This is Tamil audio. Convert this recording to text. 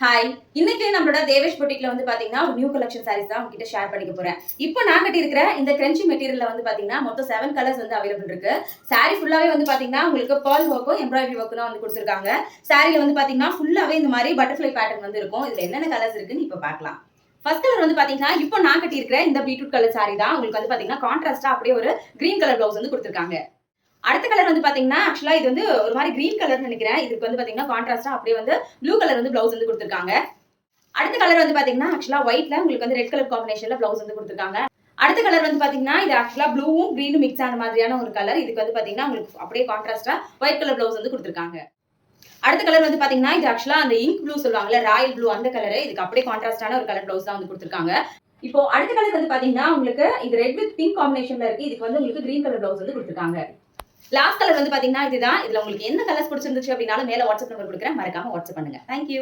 ஹாய். இன்னைக்கு நம்மளோட தேவேஷ் பொட்டிக்ல வந்து பாத்தீங்கன்னா ஒரு நியூ கலெக்ஷன் சாரீஸ் தான் உங்ககிட்ட ஷேர் பண்ணிக்க போறேன். இப்போ நான் கட்டி இருக்கிற இந்த கிரன்ச்சி மெட்டீரியல்ல வந்து பாத்தீங்கன்னா மொத்தம் 7 கலர்ஸ் வந்து அவைலபிள் இருக்கு. சாரி ஃபுல்லாவே வந்து பாத்தீங்கன்னா உங்களுக்கு pearl ஒர்க்கும் எம்ப்ராய்டரி ஒர்க்கும் தான் வந்து கொடுத்திருக்காங்க. சாரில வந்து பாத்தீங்கன்னா ஃபுல்லாவே இந்த மாதிரி பட்டர்ஃப்ளை பேட்டர்ன் வந்து இருக்கும். இதுல என்னென்ன கலர்ஸ் இருக்குன்னு இப்ப பார்க்கலாம். ஃபர்ஸ்ட் கலர் வந்து பாத்தீங்கன்னா இப்போ நான் கட்டி இருக்கிற இந்த பீட்ரூட் கலர் சாரி தான். உங்களுக்கு வந்து பாத்தீங்கன்னா கான்ட்ராஸ்டா அப்படியே ஒரு கிரீன் கலர் பிளவுஸ் வந்து கொடுத்திருக்காங்க. அடுத்த கலர் வந்து பாத்தீங்கன்னா ஆக்சுவலா இது வந்து ஒரு மாதிரி கிரீன் கலர்னு நினைக்கிறேன். இதுக்கு வந்து பாத்தீங்கன்னா கான்ட்ராஸ்டா அப்படியே வந்து ப்ளூ கலர் வந்து பிளவுஸ் வந்து கொடுத்திருக்காங்க. அடுத்த கலர் வந்து பாத்தீங்கன்னா ஆக்சுவலா ஒயிட்ல உங்களுக்கு வந்து ரெட் கலர் காம்பினேஷன்ல பிளவுஸ் வந்து கொடுத்திருக்காங்க. அடுத்த கலர் வந்து பாத்தீங்கன்னா இது ஆக்சுவலா ப்ளூவும் கிரீனும் மிக்ஸ் ஆன மாதிரியான ஒரு கலர். இதுக்கு வந்து பாத்தீங்கன்னா உங்களுக்கு அப்படியே கான்ட்ராஸ்டா ஒயிட் கலர் பிளவுஸ் வந்து கொடுத்திருக்காங்க. அடுத்த கலர் வந்து பாத்தீங்கன்னா இது ஆக்சுவலா அந்த இங்க் ப்ளூ சொல்லுவாங்கல்ல, ராயல் ப்ளூ அந்த கலர். இதுக்கு அப்படியே கான்ட்ராஸ்டான ஒரு கலர் பிளவுஸ் தான் வந்து கொடுத்திருக்காங்க. இப்போ அடுத்த கலர் வந்து பாத்தீங்கன்னா உங்களுக்கு இது ரெட் வித் பிங்க் காம்பினேஷன்ல இருக்கு. இதுக்கு வந்து உங்களுக்கு கிரீன் கலர் பிளவுஸ் வந்து கொடுத்திருக்காங்க. லாஸ்ட் கலர் வந்து பாத்தீங்கன்னா இதுதான். இதுல உங்களுக்கு எந்த கலர்ஸ் பிடிச்சிருந்துச்சு அப்படினாலும் மேல வாட்ஸ்அப் நம்பர் கொடுக்குறேன். மறக்காம வாட்ஸ்அப் பண்ணுங்க. Thank you.